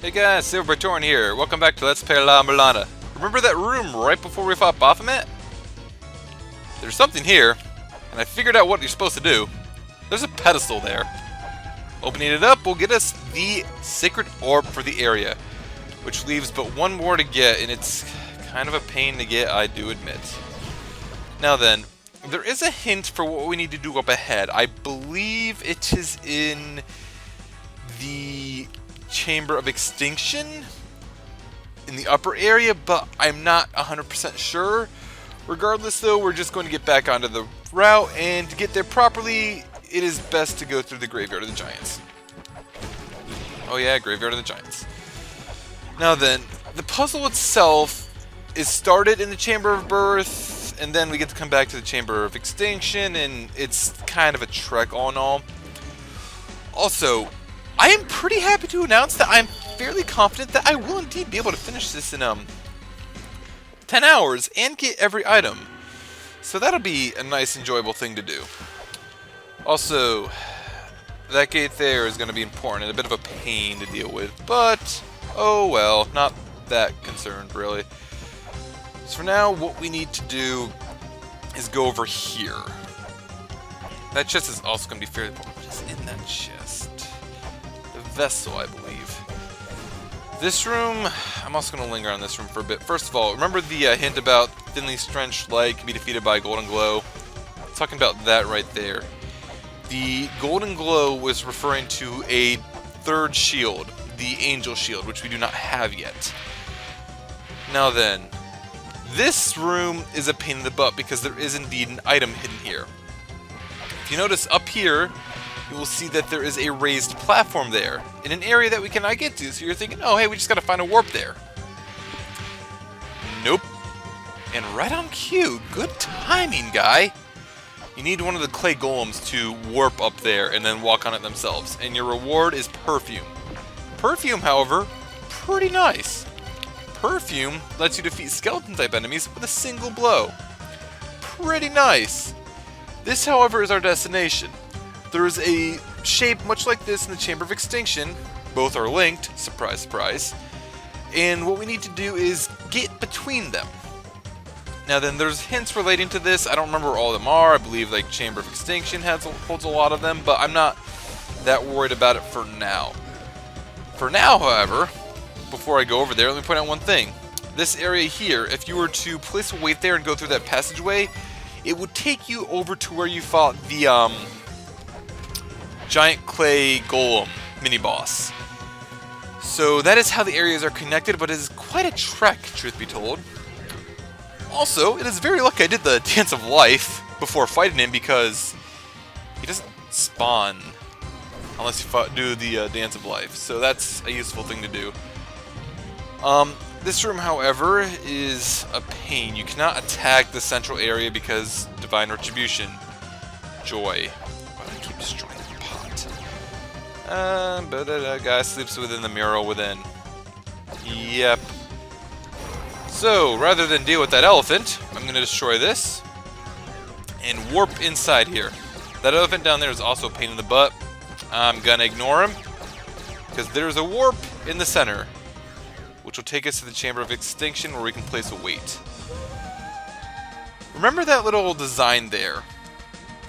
Hey guys, Silvertorn here. Welcome back to Let's Play La-Mulana. Remember that room right before we fought Baphomet? There's something here, and I figured out what you're supposed to do. There's a pedestal there. Opening it up will get us the sacred orb for the area, which leaves but one more to get, and it's kind of a pain to get, I do admit. Now then, there is a hint for what we need to do up ahead. I believe it is in the Chamber of Extinction in the upper area, but I'm not 100% sure. Regardless though, we're just going to get back onto the route, and to get there properly, it is best to go through the Graveyard of the Giants. Oh yeah, Graveyard of the Giants. Now then, the puzzle itself is started in the Chamber of Birth, and then we get to come back to the Chamber of Extinction, and it's kind of a trek all in all. Also, I am pretty happy to announce that I'm fairly confident that I will indeed be able to finish this in 10 hours and get every item. So that'll be a nice, enjoyable thing to do. Also, that gate there is going to be important and a bit of a pain to deal with, but oh well, not that concerned really. So for now, what we need to do is go over here. That chest is also going to be fairly important. What is in that chest? Vessel, I believe. This room, I'm also going to linger on this room for a bit. First of all, remember the hint about thinly drenched light can be defeated by golden glow? Talking about that right there. The golden glow was referring to a third shield, the angel shield, which we do not have yet. Now then, this room is a pain in the butt because there is indeed an item hidden here. If you notice up here, you will see that there is a raised platform there, in an area that we cannot get to, so you're thinking, oh hey, we just gotta find a warp there. Nope. And right on cue, good timing, guy. You need one of the clay golems to warp up there and then walk on it themselves, and your reward is perfume. Perfume, however, pretty nice. Perfume lets you defeat skeleton-type enemies with a single blow. Pretty nice. This, however, is our destination. There is a shape much like this in the Chamber of Extinction. Both are linked, surprise, surprise. And what we need to do is get between them. Now then, there's hints relating to this. I don't remember where all of them are. I believe like Chamber of Extinction holds a lot of them, but I'm not that worried about it for now. For now, however, before I go over there, let me point out one thing. This area here, if you were to place a weight there and go through that passageway, it would take you over to where you fought the giant clay golem mini-boss. So that is how the areas are connected, but it is quite a trek, truth be told. Also, it is very lucky I did the Dance of Life before fighting him, because he doesn't spawn unless you do the Dance of Life. So that's a useful thing to do. This room, however, is a pain. You cannot attack the central area because Divine Retribution. Joy. Why do I keep destroying the pot? Guy sleeps within the mural within. Yep. So, rather than deal with that elephant, I'm going to destroy this and warp inside here. That elephant down there is also a pain in the butt. I'm going to ignore him because there's a warp in the center, which will take us to the Chamber of Extinction where we can place a weight. Remember that little design there?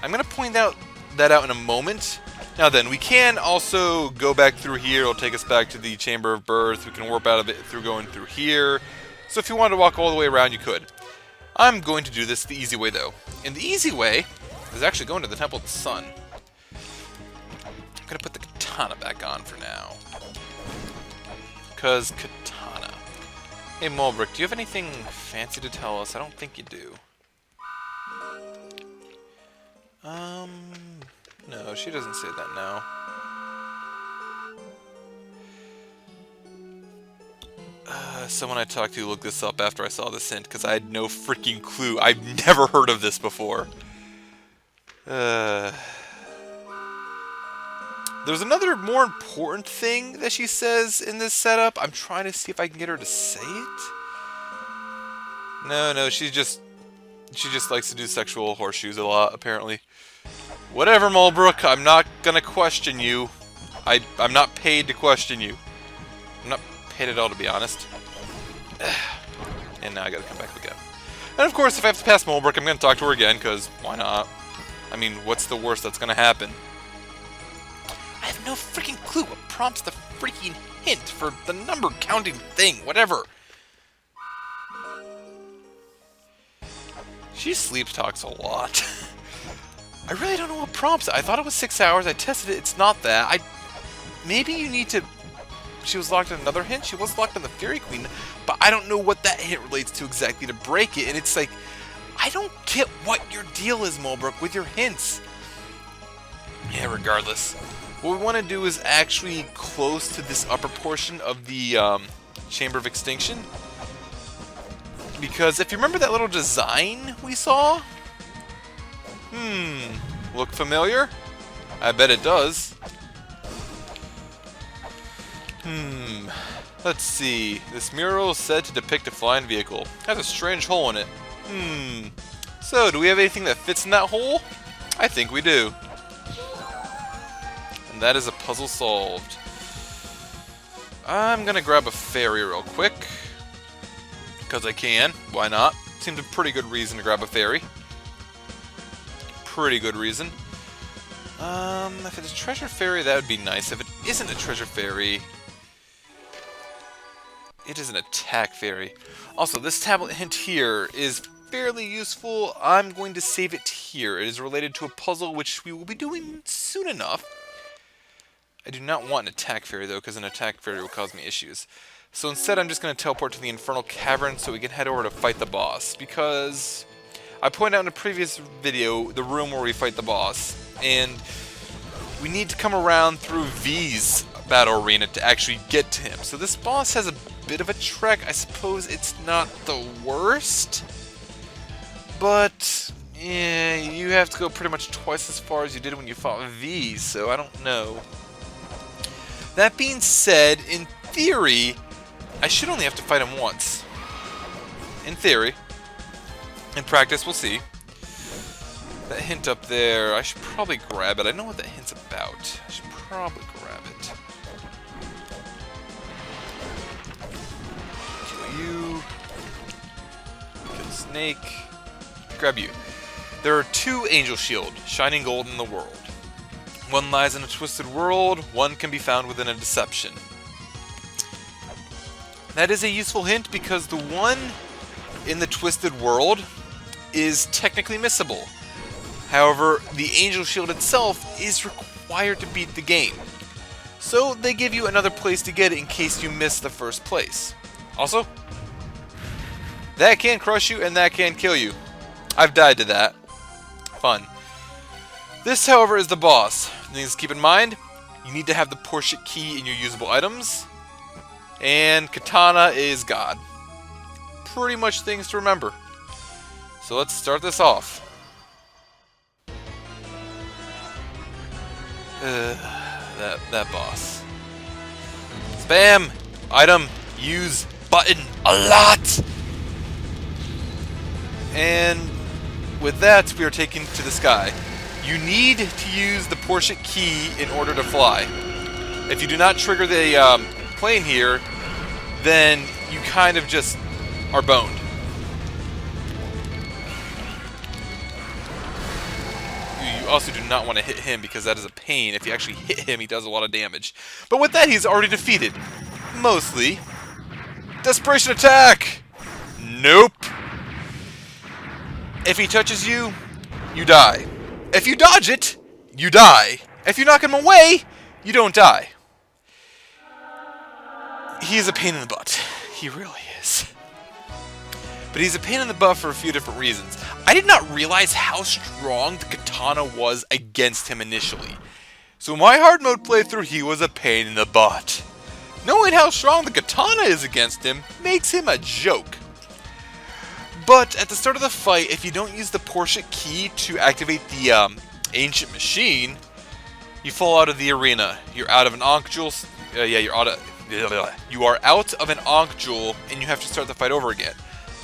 I'm going to point that out in a moment. Now then, we can also go back through here. It'll take us back to the Chamber of Birth. We can warp out of it through going through here. So if you wanted to walk all the way around, you could. I'm going to do this the easy way, though. And the easy way is actually going to the Temple of the Sun. I'm going to put the katana back on for now. Because katana. Hey, Mulbrick, do you have anything fancy to tell us? I don't think you do. No, she doesn't say that now. Someone I talked to looked this up after I saw this hint, because I had no freaking clue. I've never heard of this before. There's another more important thing that she says in this setup. I'm trying to see if I can get her to say it. No, she just likes to do sexual horseshoes a lot, apparently. Whatever, Mulbrook, I'm not gonna question you. I'm not paid to question you. I'm not paid at all, to be honest. And now I gotta come back again. And of course, if I have to pass Mulbrook, I'm gonna talk to her again, because why not? I mean, what's the worst that's gonna happen? I have no freaking clue what prompts the freaking hint for the number counting thing, whatever. She sleep talks a lot. I really don't know what prompts it. I thought it was 6 hours. I tested it. It's not that. Maybe you need to... She was locked on another hint. She was locked on the Fairy Queen. But I don't know what that hint relates to exactly to break it. And it's like, I don't get what your deal is, Mulbrook, with your hints. Yeah, regardless. What we want to do is actually close to this upper portion of the Chamber of Extinction. Because if you remember that little design we saw... Look familiar? I bet it does. Let's see. This mural is said to depict a flying vehicle. Has a strange hole in it. So, do we have anything that fits in that hole? I think we do. And that is a puzzle solved. I'm gonna grab a fairy real quick. Because I can. Why not? Seems a pretty good reason to grab a fairy. Pretty good reason. If it's a treasure fairy, that would be nice. If it isn't a treasure fairy, it is an attack fairy. Also, this tablet hint here is fairly useful. I'm going to save it here. It is related to a puzzle which we will be doing soon enough. I do not want an attack fairy, though, because an attack fairy will cause me issues. So instead, I'm just going to teleport to the Infernal Cavern so we can head over to fight the boss. Because I pointed out in a previous video the room where we fight the boss. And we need to come around through V's battle arena to actually get to him. So this boss has a bit of a trek. I suppose it's not the worst. But, yeah, you have to go pretty much twice as far as you did when you fought V, so I don't know. That being said, in theory, I should only have to fight him once. In theory. In practice, we'll see. That hint up there, I should probably grab it. I know what that hint's about. I should probably grab it. Kill you. Kill the snake. Grab you. There are two Angel Shield, shining gold in the world. One lies in a twisted world, one can be found within a deception. That is a useful hint because the one in the twisted world is technically missable. However, the Angel Shield itself is required to beat the game. So they give you another place to get it in case you miss the first place. Also, that can crush you and that can kill you. I've died to that. Fun. This, however, is the boss. Things to keep in mind, you need to have the Portia key in your usable items. And Katana is God. Pretty much things to remember. So let's start this off. That boss. Spam! Item, use, button, a lot! And with that, we are taken to the sky. You need to use the Portia key in order to fly. If you do not trigger the plane here, then you kind of just are boned. You also do not want to hit him because that is a pain. If you actually hit him, he does a lot of damage. But with that, he's already defeated. Mostly. Desperation attack! Nope. If he touches you, you die. If you dodge it, you die. If you knock him away, you don't die. He is a pain in the butt. He really is. But he's a pain in the butt for a few different reasons. I did not realize how strong the katana was against him initially. So in my hard mode playthrough, he was a pain in the butt. Knowing how strong the katana is against him makes him a joke. But at the start of the fight, if you don't use the Portia key to activate the ancient machine, you fall out of the arena. You're out of an Ankh Jewel. You are out of an Ankh Jewel, and you have to start the fight over again.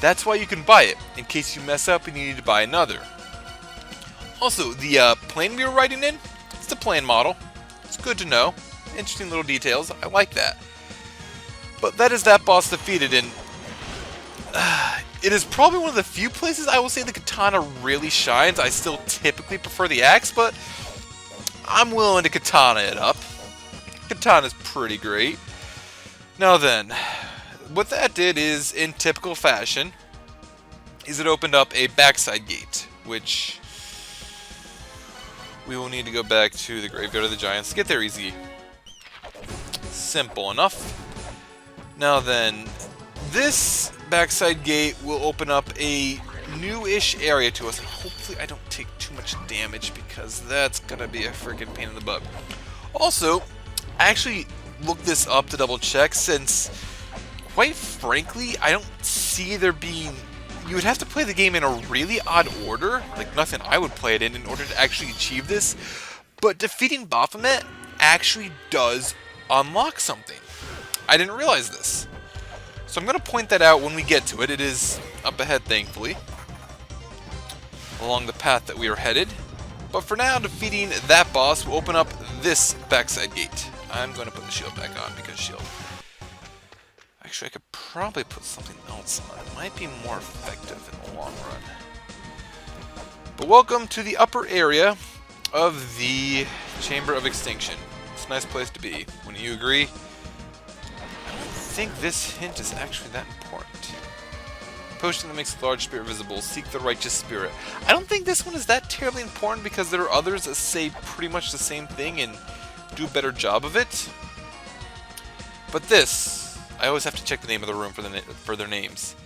That's why you can buy it, in case you mess up and you need to buy another. Also, the plane we were riding in, it's the plane model. It's good to know. Interesting little details. I like that. But that is that boss defeated, and it is probably one of the few places I will say the katana really shines. I still typically prefer the axe, but I'm willing to katana it up. Katana's pretty great. Now then, what that did is, in typical fashion, is it opened up a backside gate, which we will need to go back to the Graveyard of the Giants to get there easy. Simple enough. Now then, this backside gate will open up a new-ish area to us. Hopefully I don't take too much damage, because that's gonna be a freaking pain in the butt. Also, I actually looked this up to double check, since quite frankly I don't see there being... You would have to play the game in a really odd order, like nothing I would play it in order to actually achieve this. But defeating Baphomet actually does unlock something. I didn't realize this. So I'm going to point that out when we get to it. It is up ahead, thankfully, along the path that we are headed. But for now, defeating that boss will open up this backside gate. I'm going to put the shield back on, because shield... Actually, I could probably put something else on. It might be more effective in the long run. But welcome to the upper area of the Chamber of Extinction. It's a nice place to be. Wouldn't you agree? I don't think this hint is actually that important. Potion that makes a large spirit visible. Seek the righteous spirit. I don't think this one is that terribly important, because there are others that say pretty much the same thing and do a better job of it. But this... I always have to check the name of the room for their names.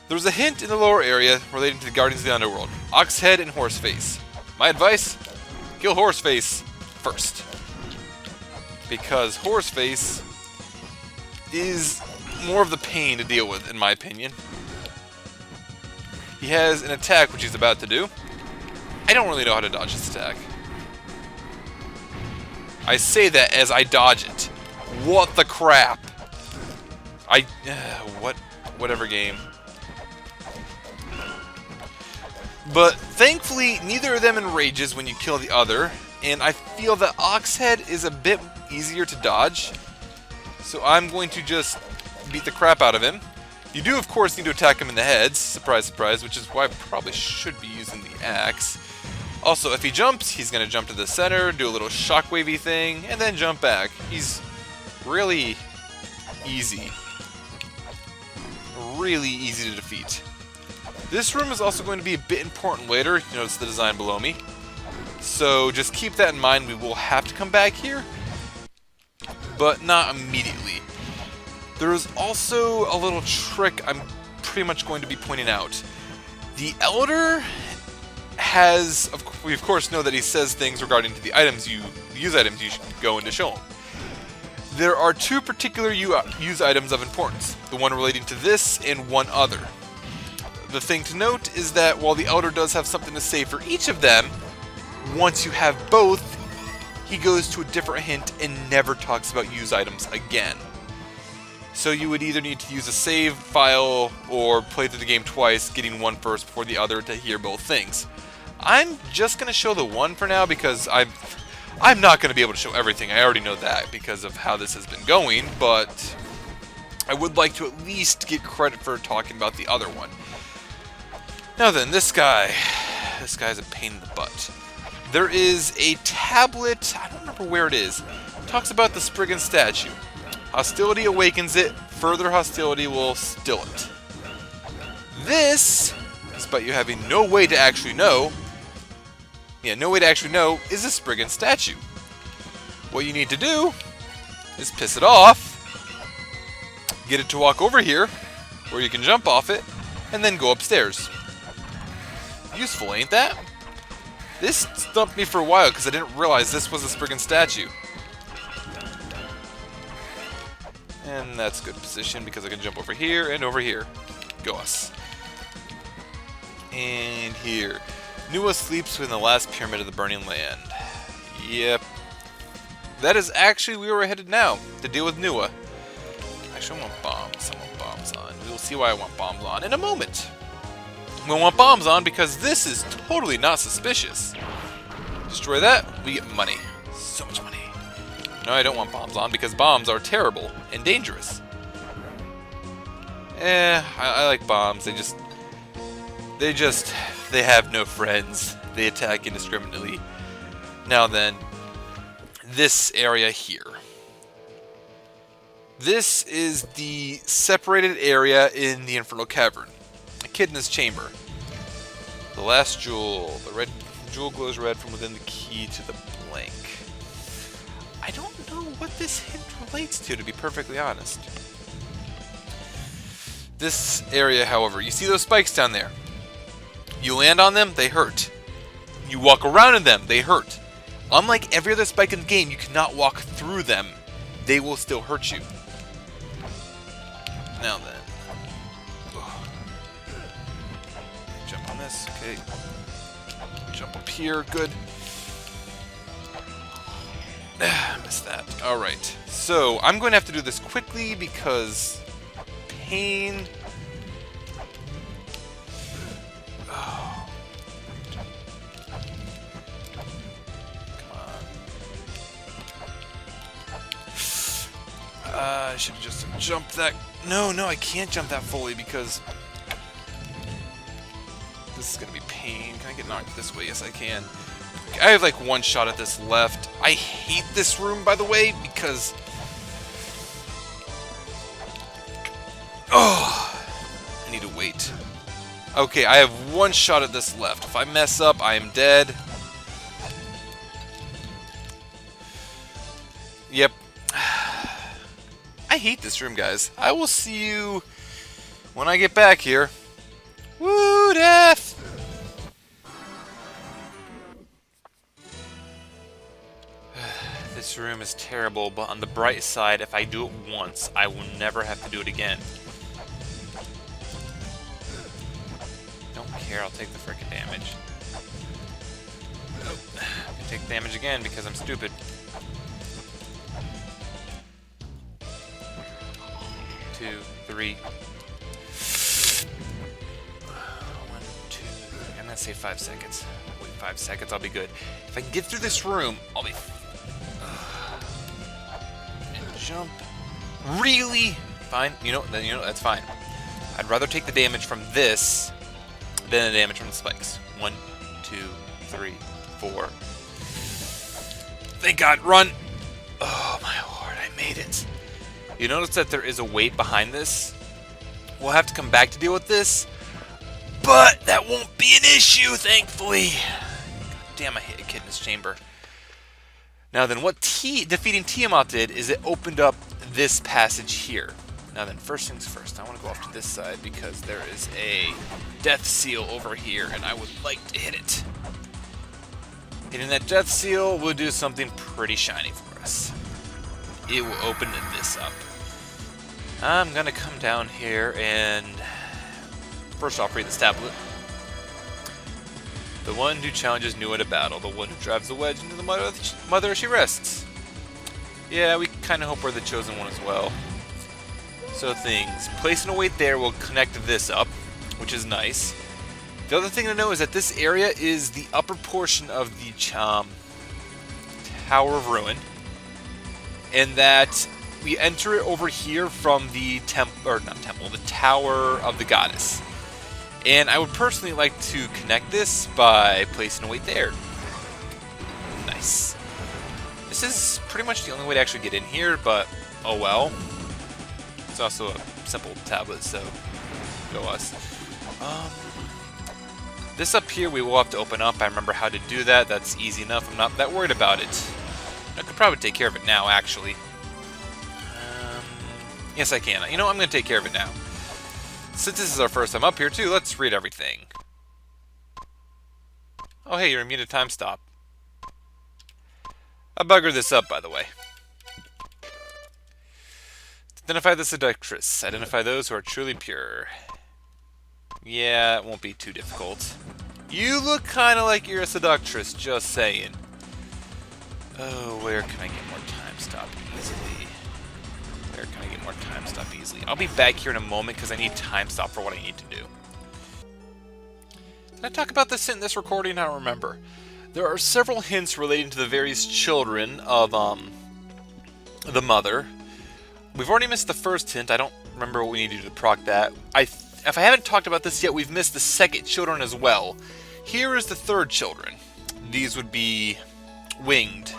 There was a hint in the lower area relating to the Guardians of the Underworld. Oxhead and Horseface. My advice? Kill Horseface first. Because Horseface is more of the pain to deal with, in my opinion. He has an attack which he's about to do. I don't really know how to dodge this attack. I say that as I dodge it. What the crap? Whatever game. But thankfully, neither of them enrages when you kill the other, and I feel that Oxhead is a bit easier to dodge, so I'm going to just beat the crap out of him. You do, of course, need to attack him in the heads, surprise, surprise, which is why I probably should be using the axe. Also, if he jumps, he's going to jump to the center, do a little shockwavy thing, and then jump back. He's really easy. Really easy to defeat. This room is also going to be a bit important later. You notice the design below me. So just keep that in mind. We will have to come back here, but not immediately. There is also a little trick I'm pretty much going to be pointing out. The Elder has, we of course know that he says things regarding to the items you use items you should go in to show him. There are two particular use items of importance, the one relating to this and one other. The thing to note is that while the Elder does have something to say for each of them, once you have both, he goes to a different hint and never talks about use items again. So you would either need to use a save file or play through the game twice, getting one first before the other to hear both things. I'm just going to show the one for now, because I'm not going to be able to show everything. I already know that because of how this has been going, but I would like to at least get credit for talking about the other one. Now then, this guy's a pain in the butt. There is a tablet, I don't remember where it is. It talks about the Spriggan statue. Hostility awakens it, further hostility will still it. This, despite you having no way to actually know, is a Spriggan statue. What you need to do is piss it off, get it to walk over here, where you can jump off it, and then go upstairs. Useful, ain't that? This stumped me for a while because I didn't realize this was a Spriggan statue. And that's good position because I can jump over here and over here. Go us. And here. Nuwa sleeps within the last pyramid of the Burning Land. Yep. That is actually where we're headed now, to deal with Nuwa. Actually, I want bombs. I want bombs on. We will see why I want bombs on in a moment. We want bombs on because this is totally not suspicious. Destroy that, we get money. So much money. No, I don't want bombs on because bombs are terrible and dangerous. I like bombs. They have no friends. They attack indiscriminately. Now then, this area here. This is the separated area in the Infernal Cavern. Echidna's chamber. The last jewel. The red jewel glows red from within the key to the blank. I don't know what this hint relates to be perfectly honest. This area, however, you see those spikes down there? You land on them, they hurt. You walk around in them, they hurt. Unlike every other spike in the game, you cannot walk through them. They will still hurt you. Now then. Jump on this, okay. Jump up here, good. Missed that. Alright, so I'm going to have to do this quickly because pain. Oh. Come on. I should have just jumped that. No, I can't jump that fully because this is going to be pain. Can I get knocked this way? Yes, I can. I have like one shot at this left. I hate this room, by the way, because... Oh! I need to wait. Okay, I have one shot at this left. If I mess up, I am dead. Yep. I hate this room, guys. I will see you when I get back here. Woo, death! This room is terrible, but on the bright side, if I do it once, I will never have to do it again. Don't care, I'll take the frickin' damage. Nope. I take damage again because I'm stupid. 2, 3. 1, 2. I'm gonna say 5 seconds. Wait, 5 seconds, I'll be good. If I can get through this room, I'll be... Jump. Really? Fine. You know, that's fine. I'd rather take the damage from this than the damage from the spikes. 1, 2, 3, 4. Thank God, run! Oh my lord, I made it. You notice that there is a weight behind this? We'll have to come back to deal with this, but that won't be an issue, thankfully. God damn, I hit a kid in his chamber. Now then, what defeating Tiamat did is it opened up this passage here. Now then, first things first, I want to go off to this side because there is a death seal over here, and I would like to hit it. Hitting that death seal will do something pretty shiny for us. It will open this up. I'm going to come down here and first off read this tablet. The one who challenges new in a battle, the one who drives the wedge into the mother she rests. Yeah, we kind of hope we're the chosen one as well. So things. Placing a weight there will connect this up, which is nice. The other thing to know is that this area is the upper portion of the Tower of Ruin. And that we enter it over here from the the Tower of the Goddess. And I would personally like to connect this by placing a weight there. Nice. This is pretty much the only way to actually get in here, but oh well. It's also a simple tablet, so go us. This up here we will have to open up. I remember how to do that. That's easy enough. I'm not that worried about it. I could probably take care of it now, actually. Yes, I can. You know, I'm going to take care of it now. Since this is our first time up here, too, let's read everything. Oh, hey, you're immune to time stop. I buggered this up, by the way. Identify the seductress. Identify those who are truly pure. Yeah, it won't be too difficult. You look kind of like you're a seductress, just saying. Oh, where can I get more time stop easily? Where can I get more time stop easily? I'll be back here in a moment because I need time stop for what I need to do. Did I talk about this in this recording? I don't remember. There are several hints relating to the various children of the mother. We've already missed the first hint. I don't remember what we need to do to proc that. If I haven't talked about this yet, we've missed the second children as well. Here is the third children. These would be winged.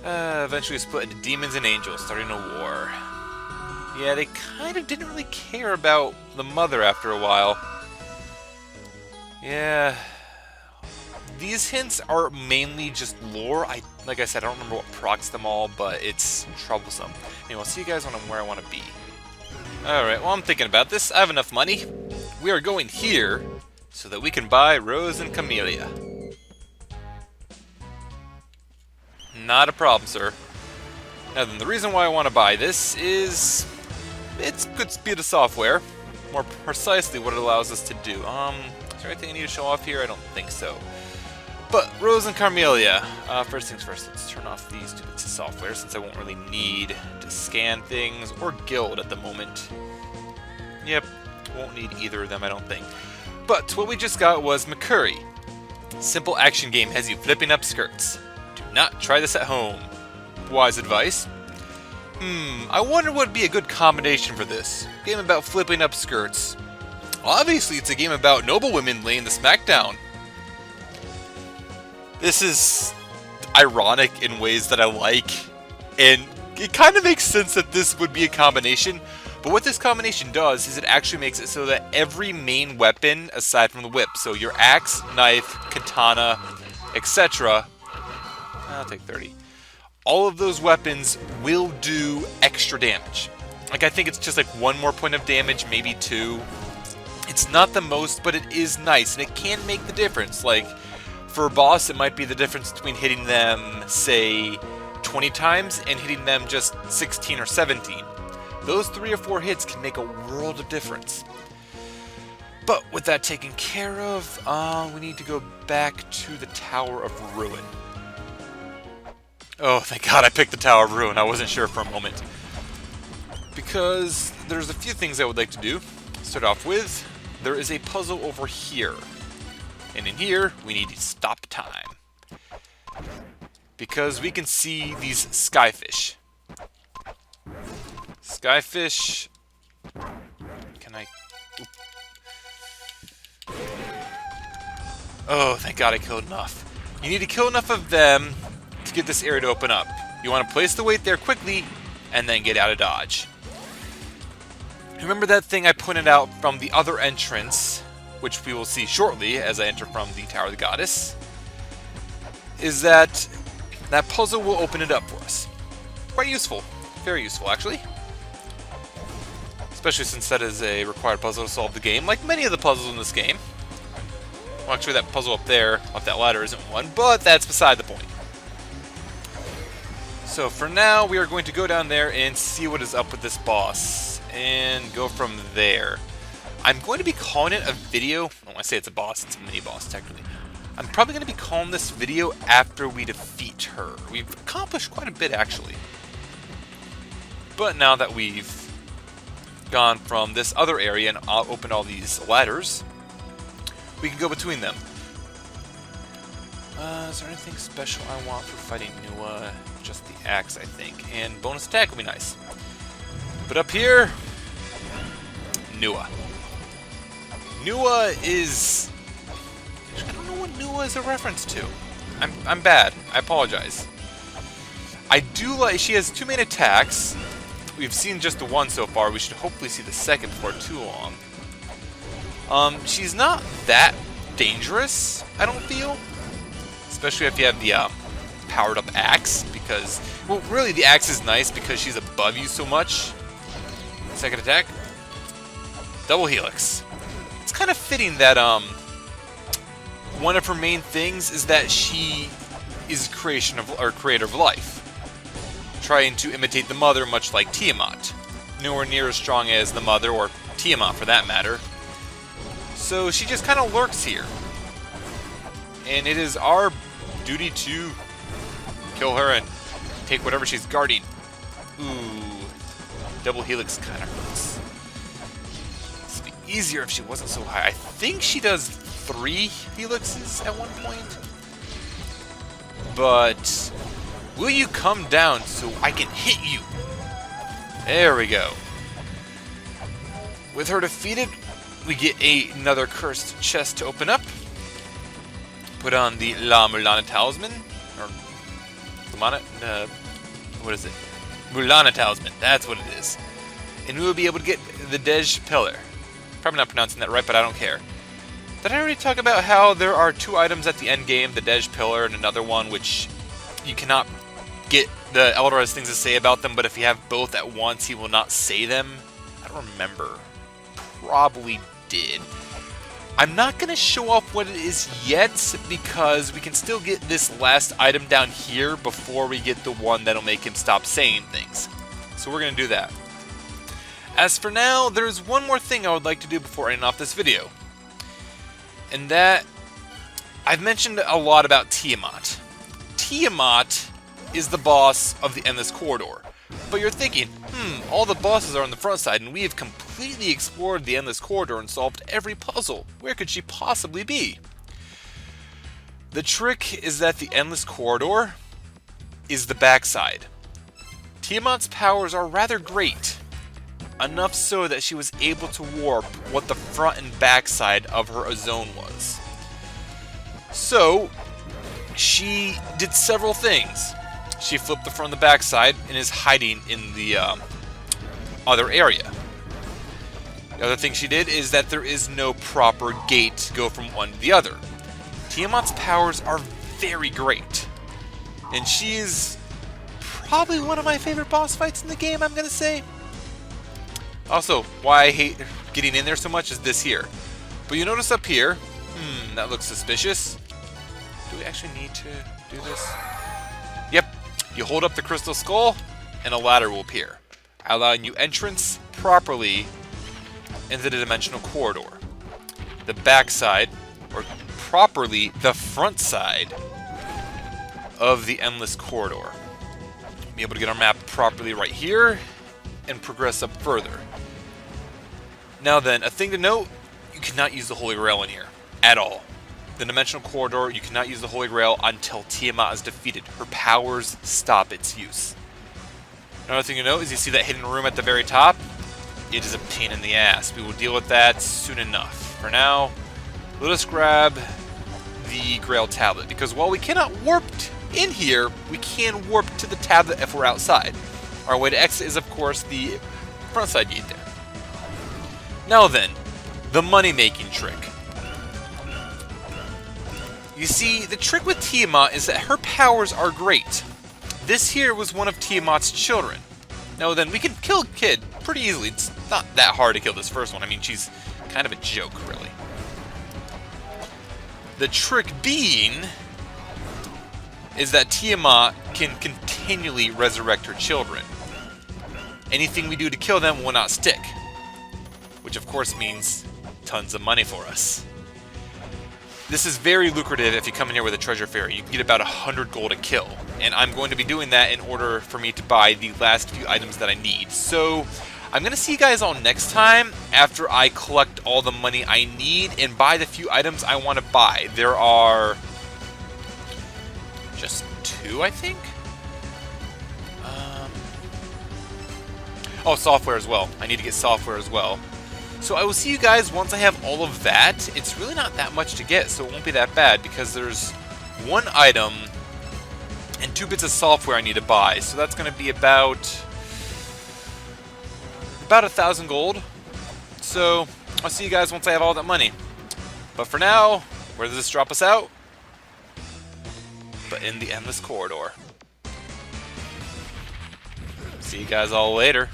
Eventually split into demons and angels, starting a war. Yeah, they kind of didn't really care about the mother after a while. Yeah. These hints are mainly just lore. Like I said, I don't remember what procs them all, but it's troublesome. Anyway, I'll see you guys when I'm where I want to be. Alright, well, I'm thinking about this. I have enough money. We are going here so that we can buy Rose and Camellia. Not a problem, sir. Now then, the reason why I want to buy this is it's good speed of software. More precisely what it allows us to do. Is there anything I need to show off here? I don't think so. But Rose and Camellia. First things first, let's turn off these two bits of software since I won't really need to scan things or guild at the moment. Yep, won't need either of them, I don't think. But what we just got was McCurry. Simple action game has you flipping up skirts. Do not try this at home. Wise advice. I wonder what would be a good combination for this. Game about flipping up skirts. Obviously, it's a game about noble women laying the smackdown. This is ironic in ways that I like, and it kind of makes sense that this would be a combination, but what this combination does is it actually makes it so that every main weapon, aside from the whip, so your axe, knife, katana, etc., I'll take 30, all of those weapons will do extra damage. Like, I think it's just like 1 more point of damage, maybe 2. It's not the most, but it is nice, and it can make the difference. Like, for a boss, it might be the difference between hitting them, say, 20 times and hitting them just 16 or 17. Those 3 or 4 hits can make a world of difference. But with that taken care of, we need to go back to the Tower of Ruin. Oh, thank God I picked the Tower of Ruin. I wasn't sure for a moment. Because there's a few things I would like to do. Start off with, there is a puzzle over here. And in here, we need to stop time. Because we can see these skyfish. Skyfish... Can I... Oop. Oh, thank God I killed enough. You need to kill enough of them to get this area to open up. You want to place the weight there quickly, and then get out of dodge. Remember that thing I pointed out from the other entrance, which we will see shortly as I enter from the Tower of the Goddess, is that puzzle will open it up for us. Quite useful. Very useful, actually. Especially since that is a required puzzle to solve the game, like many of the puzzles in this game. Well, actually, that puzzle up there, up that ladder, isn't one, but that's beside the point. So for now, we are going to go down there and see what is up with this boss, and go from there. I'm going to be calling it a video. When I say it's a boss, it's a mini-boss, technically. I'm probably going to be calling this video after we defeat her. We've accomplished quite a bit, actually. But now that we've gone from this other area and opened all these ladders, we can go between them. Is there anything special I want for fighting Nua? Just the axe, I think. And bonus attack will be nice. But up here, Nua. Nua is... I don't know what Nua is a reference to. I'm bad. I apologize. I do like... She has 2 main attacks. We've seen just the one so far. We should hopefully see the second before too long. She's not that dangerous, I don't feel. Especially if you have the powered up axe. Because... Well, really the axe is nice because she's above you so much. Second attack. Double helix. It's kind of fitting that one of her main things is that she is creator of life, trying to imitate the mother, much like Tiamat. Nowhere near as strong as the mother or Tiamat for that matter. So she just kind of lurks here, and it is our duty to kill her and take whatever she's guarding. Ooh, double helix kind of hurts. Easier if she wasn't so high. I think she does 3 helixes at one point. But will you come down so I can hit you There we go. With her defeated, we get another cursed chest to open up. Put on the La-Mulana talisman. Or... what is it? Mulana talisman. That's what it is. And we will be able to get the Dej pillar. Probably not pronouncing that right, but I don't care. Did I already talk about how there are 2 items at the end game, the Dej pillar and another one which you cannot get the Elder has things to say about them, but if you have both at once, he will not say them? I don't remember. Probably did. I'm not going to show off what it is yet, because we can still get this last item down here before we get the one that'll make him stop saying things. So we're going to do that. As for now, there's one more thing I would like to do before ending off this video. And that, I've mentioned a lot about Tiamat. Tiamat is the boss of the Endless Corridor. But you're thinking, all the bosses are on the front side and we have completely explored the Endless Corridor and solved every puzzle. Where could she possibly be? The trick is that the Endless Corridor is the backside. Tiamat's powers are rather great. Enough so that she was able to warp what the front and backside of her zone was. So, she did several things. She flipped the front and the backside and is hiding in the other area. The other thing she did is that there is no proper gate to go from one to the other. Tiamat's powers are very great. And she is probably one of my favorite boss fights in the game, I'm going to say. Also, why I hate getting in there so much is this here. But you notice up here, that looks suspicious. Do we actually need to do this? Yep, you hold up the crystal skull and a ladder will appear, allowing you entrance properly into the dimensional corridor. The backside, or properly the front side of the Endless Corridor. Be able to get our map properly right here and progress up further. Now then, a thing to note, you cannot use the Holy Grail in here, at all. The Dimensional Corridor, you cannot use the Holy Grail until Tiamat is defeated. Her powers stop its use. Another thing to note is you see that hidden room at the very top? It is a pain in the ass. We will deal with that soon enough. For now, let us grab the Grail tablet, because while we cannot warp in here, we can warp to the tablet if we're outside. Our way to exit is, of course, the front side gate there. Now then, the money-making trick. You see, the trick with Tiamat is that her powers are great. This here was one of Tiamat's children. Now then, we can kill a kid pretty easily. It's not that hard to kill this first one. I mean, she's kind of a joke, really. The trick being is that Tiamat can continually resurrect her children. Anything we do to kill them will not stick. Which of course means tons of money for us. This is very lucrative if you come in here with a treasure fairy. You can get about 100 gold a kill. And I'm going to be doing that in order for me to buy the last few items that I need. So, I'm going to see you guys all next time after I collect all the money I need and buy the few items I want to buy. There are just 2, I think? Oh, software as well. I need to get software as well. So I will see you guys once I have all of that. It's really not that much to get, so it won't be that bad, because there's 1 item and 2 bits of software I need to buy. So that's going to be about 1,000 gold. So I'll see you guys once I have all that money. But for now, where does this drop us out? But in the Endless Corridor. See you guys all later.